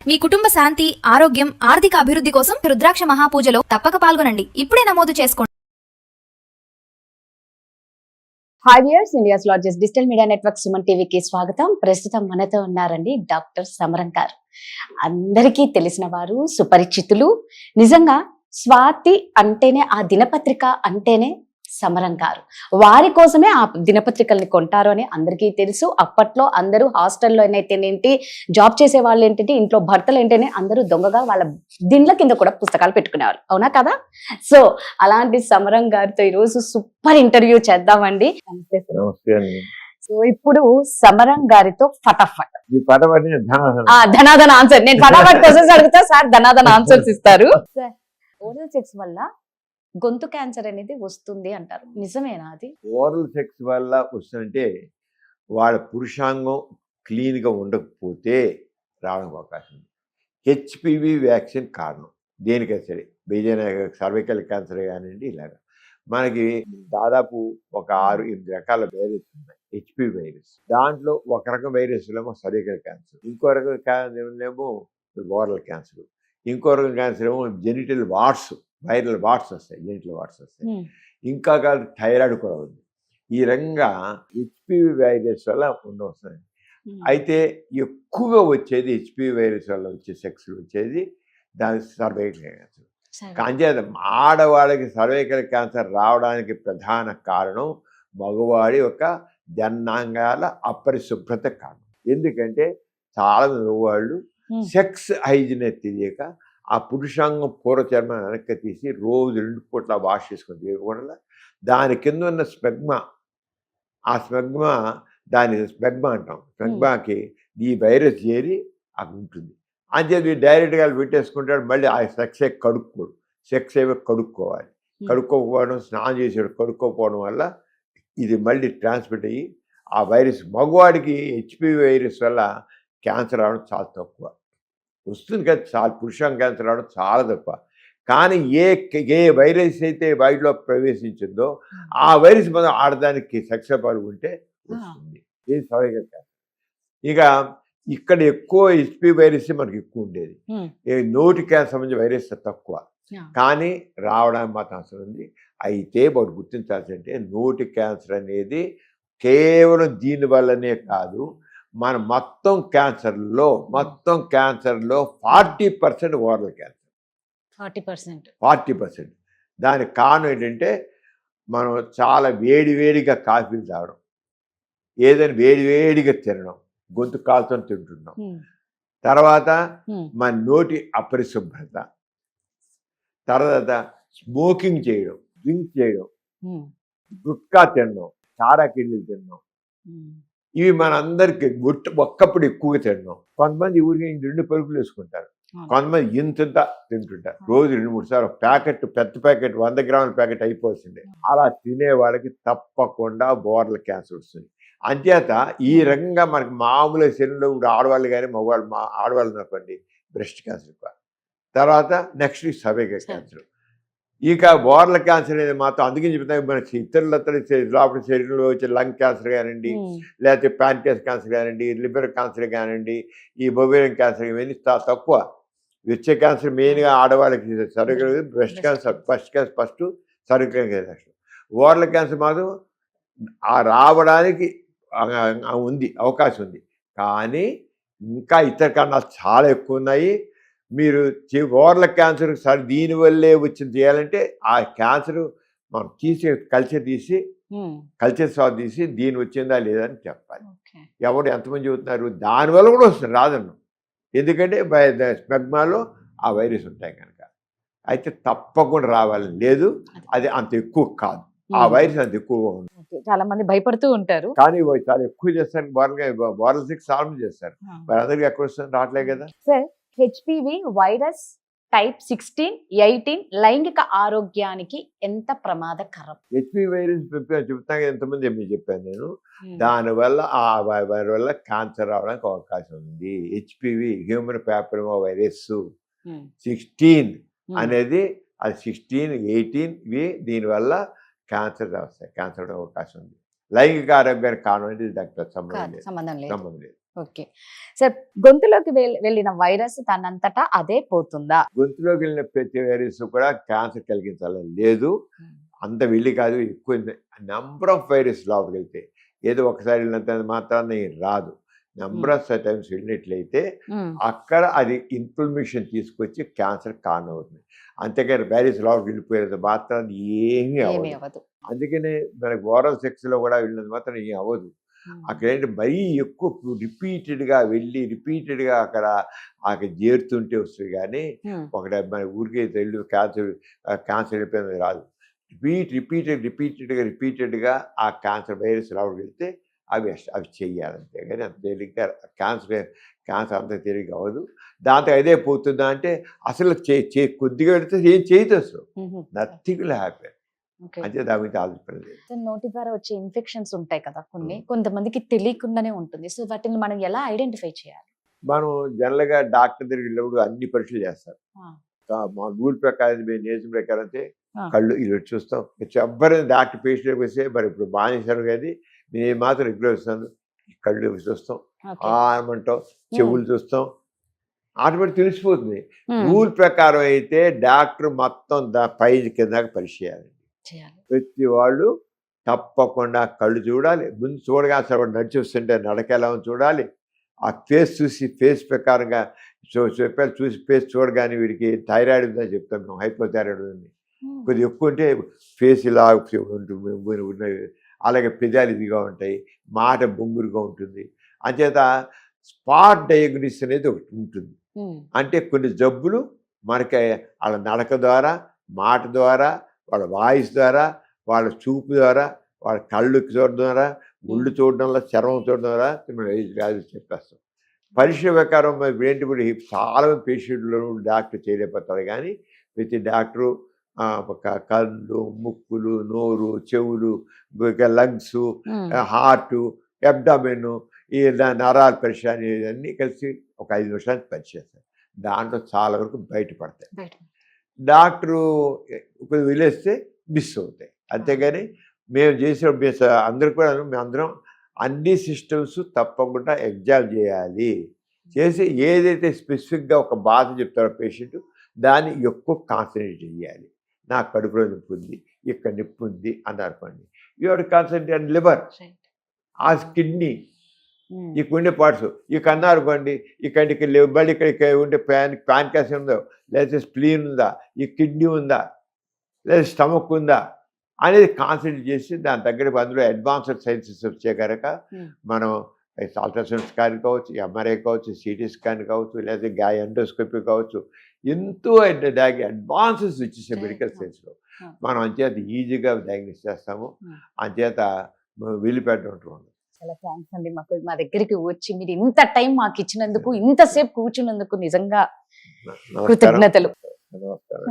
మీ కుటుంబ శాంతి, ఆరోగ్యం, ఆర్థిక అభివృద్ధి కోసం రుద్రాక్ష మహాపూజలో తప్పక పాల్గొనండి. ఇప్పుడే నమోదు చేసుకోండి. Hi viewers, India's largest digital media network Suman టీవీకి స్వాగతం. ప్రస్తుతం మనతో ఉన్నారండి డాక్టర్ సమరం గారు. అందరికీ తెలిసిన వారు, సుపరిచితులు. నిజంగా స్వాతి అంటేనే, ఆ దినపత్రిక అంటేనే సమరం గారు. వారి కోసమే ఆ దినపత్రికల్ని కొంటారు అని అందరికీ తెలుసు. అప్పట్లో అందరూ హాస్టల్లో అయితేనేంటి, జాబ్ చేసే వాళ్ళు ఏంటంటే, ఇంట్లో భర్తలు ఏంటనే అందరూ దొంగగా వాళ్ళ దిండ్ల కింద కూడా పుస్తకాలు పెట్టుకునేవారు. అవునా కదా? సో అలాంటి సమరం గారితో ఈరోజు సూపర్ ఇంటర్వ్యూ చేద్దామండి. సో ఇప్పుడు సమరం గారితో ఫటాఫట్ ధనాధన ఆన్సర్. నేను ఫటాఫట్ క్వశ్చన్స్ అడుగుతా, సార్ ధనాధన ఆన్సర్స్ ఇస్తారు. ఓరల్ సెక్స్ వల్ల గొంతు క్యాన్సర్ అనేది వస్తుంది అంటారు, నిజమేనా అది? ఓరల్ సెక్స్ వల్ల వస్తుందంటే వాళ్ళ పురుషాంగం క్లీన్గా ఉండకపోతే రావడానికి అవకాశం ఉంది. హెచ్పివి వ్యాక్సిన్ కారణం దేనికైనా సరే, సర్వైకల్ క్యాన్సర్ కానివ్వండి. ఇలాగా మనకి దాదాపు ఒక 6-8 రకాల వైరస్ ఉన్నాయి. హెచ్పివి వైరస్, దాంట్లో ఒక రకం వైరస్ ఏమో సర్వైకల్ క్యాన్సర్, ఇంకో రకం క్యాన్సర్ ఏమో ఓరల్ క్యాన్సర్, ఇంకో రకం క్యాన్సర్ ఏమో జెనిటల్ వాట్స్, వైరల్ వాట్స్ వస్తాయి, జెనిటల్ వాట్స్ వస్తాయి. ఇంకా కాదు థైరాయిడ్ కూడా ఉంది. ఈ రకంగా హెచ్పివి వైరస్ వల్ల వస్తాయి. అయితే ఎక్కువగా వచ్చేది హెచ్పివి వైరస్ వల్ల వచ్చే సెక్స్ వచ్చేది దాని సర్వైకల్ క్యాన్సర్. కానీ ఆడవాళ్ళకి సర్వైకల్ క్యాన్సర్ రావడానికి ప్రధాన కారణం మగవాడి యొక్క జనాంగాల అపరిశుభ్రత కారణం. ఎందుకంటే చాలా మగవాళ్ళు సెక్స్ హైజిన్ తెలియక ఆ పురుషాంగం పూర్వచర్మం వెనక్కి తీసి రోజు 2 పూట్ల వాష్ చేసుకొని తీయకుండా దాని కింద ఉన్న స్పెగ్మా, ఆ స్పెగ్మా, దాని స్పెగ్మా అంటాం, స్పెగ్మాకి ఈ వైరస్ చేరి అక్కడ ఉంటుంది. అంతే డైరెక్ట్గా పెట్టేసుకుంటాడు. మళ్ళీ ఆ సెక్స్ కడుక్కోడు, సెక్స్ ఏమో కడుక్కోవాలి. కడుక్కోకపోవడం, స్నానం చేసాడు, కడుక్కోకపోవడం వల్ల ఇది మళ్ళీ ట్రాన్స్మిట్ అయ్యి ఆ వైరస్, మగవాడికి హెచ్పివి వైరస్ వల్ల క్యాన్సర్ రావడం చాలా తక్కువ వస్తుంది కదా, చాలా పురుషాంగ క్యాన్సర్ రావడం చాలా తక్కువ. కానీ ఏ వైరస్ అయితే వాటిలో ప్రవేశించిందో ఆ వైరస్ మనం ఆడదానికి సెక్స్ పాల్గొంటే వస్తుంది. ఇది సర్వైకల్ క్యాన్సర్. ఇక ఇక్కడ ఎక్కువ హెచ్పివి వైరస్ మనకి ఎక్కువ ఉండేది, నోటి క్యాన్సర్ సంబంధించిన వైరస్ తక్కువ, కానీ రావడానికి మాత్రం అవసరం ఉంది. అయితే వాడు గుర్తించాల్సిందంటే నోటి క్యాన్సర్ అనేది కేవలం దీనివల్లనే కాదు, మన మొత్తం క్యాన్సర్లో 40% ఓరల్ క్యాన్సర్. 40%. దానికి కారణం ఏంటంటే మనం చాలా వేడివేడిగా కాఫీలు తాగడం, ఏదైనా వేడివేడిగా తినడం, గొంతు కాలుతో తింటున్నాం, తర్వాత మన నోటి అపరిశుభ్రత, తర్వాత స్మోకింగ్ చేయడం, డ్రింక్ చేయడం, గుట్కా తినడం, చారా కిళ్ళీలు తినడం, ఇవి మనందరికి ఒక్కప్పుడు ఎక్కువగా తినడం. కొంతమంది ఊరికి 2 పరుపులు వేసుకుంటారు, కొంతమంది ఇంత తింటుంటారు. రోజు 2-3 సార్లు ప్యాకెట్, పెద్ద ప్యాకెట్, 100 గ్రాముల ప్యాకెట్ అయిపోతుంది. అలా తినే వాళ్ళకి తప్పకుండా ఓరల్ క్యాన్సర్ వస్తుంది. అంచేత ఈ రకంగా మనకి మామూలు శరీరంలో ఆడవాళ్ళు కానీ మగవాళ్ళు, ఆడవాళ్ళు అనుకోండి బ్రెస్ట్ క్యాన్సర్ ఎక్కువ, తర్వాత నెక్స్ట్ సర్వైకల్ క్యాన్సర్. ఇక ఓరల్ క్యాన్సర్ అనేది మాత్రం అందుకే చెప్తాను, మన ఇతరుల లోపల శరీరంలో వచ్చే లంగ్ క్యాన్సర్ కానివ్వండి, లేకపోతే ప్యాంక్రియాస్ క్యాన్సర్ కానివ్వండి, లివర్ క్యాన్సర్ కానివ్వండి, ఈ బొవేరియన్ క్యాన్సర్ ఇవన్నీ తక్కువ. వచ్చే క్యాన్సర్ మెయిన్గా ఆడవాళ్ళకి cervical, breast cancer first cervical cancer. Oral cancer మాత్రం రావడానికి ఉంది, అవకాశం ఉంది. కానీ ఇంకా ఇతర కారణాలు చాలా ఎక్కువ ఉన్నాయి. మీరు ఓరల్ క్యాన్సర్ సరే దీనివల్లే వచ్చింది చేయాలంటే ఆ క్యాన్సర్ మనం కల్చర్ స్వాబ్ తీసి దీని వచ్చిందా లేదా అని చెప్పాలి. ఎవరు ఎంతమంది చెబుతున్నారు దానివల్ల కూడా వస్తుంది, రాదన్ను, ఎందుకంటే స్పెగ్మాలో ఆ వైరస్ ఉంటాయి కనుక. అయితే తప్పకుండా రావాలని లేదు, అది అంత ఎక్కువ కాదు, ఆ వైరస్ అంత ఎక్కువగా ఉంది. చాలా మంది భయపడుతూ ఉంటారు, కానీ చాలా ఎక్కువ చేస్తారు, ఓరల్ సెక్స్ సాల్వ్ చేస్తారు. మరి అందరికి ఎక్కడ వస్తుంది, రావట్లే కదా. సార్, హెచ్పివి వైరస్ టైప్ 16, 18 లైంగిక ఆరోగ్యానికి ఎంత ప్రమాదకరం? హెచ్పివి వైరస్ చెప్తాను, ఎంతమంది మీకు చెప్పాను నేను. దానివల్ల ఆ వైరస్ వల్ల క్యాన్సర్ రావడానికి అవకాశం ఉంది. హెచ్పివి హ్యూమన్ ప్యాపిలోమా వైరస్ 16 అనేది, అది 16, 18 ఇవి దీనివల్ల క్యాన్సర్ వస్తాయి, క్యాన్సర్ అవకాశం ఉంది. లైంగిక ఆరోగ్యానికి కారణం అనేది దానికి సంబంధం లేదు. ఓకే సార్, గొంతులోకి వెళ్ళిన వైరస్ తనంతటా అదే పోతుందా? గొంతులోకి వెళ్ళిన ప్రతి వైరస్ కూడా క్యాన్సర్ కలిగించాలని లేదు. అంత వెళ్ళి కాదు, ఎక్కువ నెంబర్ ఆఫ్ వైరస్ లోపలికి వెళ్తే ఏదో ఒకసారి వెళ్ళినంత మాత్రాన్ని రాదు. నెంబర్ ఆఫ్ టైమ్స్ వెళ్ళినట్లయితే అక్కడ అది ఇన్ఫ్లమేషన్ తీసుకొచ్చి క్యాన్సర్ కారణం అవుతుంది. అంతేకాని వైరస్ లోపలికి వెళ్ళిపోయేది మాత్రం ఏమీ అవ్వదు. అందుకనే మనకు ఓరల్ సెక్స్లో కూడా వెళ్ళినంత మాత్రం ఏం అవ్వదు. అక్కడ ఏంటి మరీ ఎక్కువ రిపీటెడ్గా వెళ్ళి రిపీటెడ్గా అక్కడ చేరుతుంటే వస్తుంది. కానీ ఒకటి మన ఊరికే వెళ్ళి క్యాన్సర్ వెళ్ళిపోయింది రాదు. రిపీటెడ్గా ఆ క్యాన్సర్ వైరస్ రావడం వెళ్తే అవి చెయ్యాలంతే. కానీ అంత తేలిగ్గా క్యాన్సర్ అంత తేలిగ్గా అవ్వదు. దాంతో అదే పోతుందా అంటే అసలు కొద్దిగా వెళితే ఏం చేయదు, అసలు నథింగ్ విల్ హ్యాపెన్. అంటే దాని మీద ఆలోచించలేదు. నోటి ద్వారా వచ్చే ఇన్ఫెక్షన్స్ ఉంటాయి కదా కొన్ని, కొంతమందికి తెలియకుండానే ఉంటుంది. సో వాటిని మనం ఎలా ఐడెంటిఫై చేయాలి? మనం జనరల్గా డాక్టర్ దగ్గరికి వెళ్ళినప్పుడు అన్ని పరీక్షలు చేస్తారు. మా రూల్ ప్రకారం నేర్చిన ప్రకారం అయితే కళ్ళు ఇది చూస్తాం. ఎవరైనా డాక్టర్ పేషెంట్కి వస్తే మరి ఇప్పుడు మానేశారు కానీ నేను మాత్రం రెగ్యులర్ వస్తాను. కళ్ళు చూస్తాం, ఆమంటాం, చెవులు చూస్తాం, ఆటోమేటిక్ తెలిసిపోతుంది. రూల్ ప్రకారం అయితే డాక్టర్ మొత్తం పై కింద పరీక్ష చేయాలి. ప్రతి వాళ్ళు తప్పకుండా కళ్ళు చూడాలి. ముందు చూడగా అసలు నడిచి వస్తుంటే నడక ఎలా చూడాలి. ఆ ఫేస్ చూసి ఫేస్ ప్రకారంగా చెప్పాలి. చూసి ఫేస్ చూడగానే వీరికి థైరాయిడ్ ఉందని చెప్తాం మేము, హైపోథైరాయిడ్ ఉంది. కొద్దిగా ఎక్కువ ఉంటే ఫేస్ ఇలా ఉంటుంది, అలాగే పెదాలు ఇదిగా ఉంటాయి, మాట బొంగురుగా ఉంటుంది. అంచేత స్పాట్ డయాగ్నోసిస్ అనేది ఒకటి ఉంటుంది. అంటే కొన్ని జబ్బులు మనకి వాళ్ళ నడక ద్వారా, మాట ద్వారా, వాళ్ళ వాయిస్ ద్వారా, వాళ్ళ చూపు ద్వారా, వాళ్ళ కళ్ళు చూడడం ద్వారా, ముళ్ళు చూడడం వల్ల, చర్మం చూడడం ద్వారా వ్యాధి చెప్పేస్తాం. పరీక్ష ప్రకారం ఏంటి చాలా మంది పేషెంట్లు డాక్టర్ చేయలేకపోతారు. కానీ ప్రతి డాక్టరు కళ్ళు, ముక్కులు, నోరు, చెవులు, లంగ్స్, హార్ట్, అబ్డామెన్, ఈ నరాల పరీక్ష అన్నీ కలిసి ఒక 5 నిమిషాలు పరీక్ష చేస్తారు. దాంట్లో చాలా వరకు బయటపడతాయి. డాక్టరు కొద్దిగా వదిలేస్తే మిస్ అవుతాయి. అంతేగాని మేము చేసిన అందరూ కూడా మేమందరం అన్ని సిస్టమ్స్ తప్పకుండా ఎగ్జామ్ చేయాలి. చేసి ఏదైతే స్పెసిఫిక్గా ఒక బాధ చెప్తారో పేషెంట్ దాన్ని ఎక్కువ కాన్సన్ట్రేట్ చేయాలి. నాకు కడుపులో నొప్పి ఉంది, ఇక్కడ నొప్పి ఉంది అన్నారు పండి. యువర్ కాన్సన్ట్రేట్ అండ్ లివర్, ఆ కిడ్నీ, ఇక్కడ ఉండే పార్ట్స్ ఇక అన్నారు అనుకోండి, ఇక్కడ మళ్ళీ ఇక్కడ ఉండే ప్యాన్కాస్ ఉందో, లేకపోతే స్ప్లీన్ ఉందా, ఈ కిడ్నీ ఉందా, లేదా స్టమక్ ఉందా అనేది కాన్సన్ట్రేట్ చేసి దాని దగ్గర అందులో అడ్వాన్స్డ్ సైన్సెస్ వచ్చే కనుక మనం అల్ట్రాసౌండ్ స్కాన్ కావచ్చు, ఎంఆర్ఐ కావచ్చు, సిటీ స్కాన్ కావచ్చు, లేదా ఎండోస్కోపీ కావచ్చు, ఎంతో అడ్వాన్సెస్ వచ్చేసే మెడికల్ సైన్స్లో మనం అంచేత ఈజీగా డయాగ్నోస్ చేస్తాము. అంచేత వెళ్ళిపెట్టడం ఉంటుంది. చాలా థ్యాంక్స్ అండి. మా దగ్గరికి వచ్చి మీరు ఇంత టైం మాకు ఇచ్చినందుకు, ఇంతసేపు కూర్చున్నందుకు నిజంగా కృతజ్ఞతలు. నమస్కారం.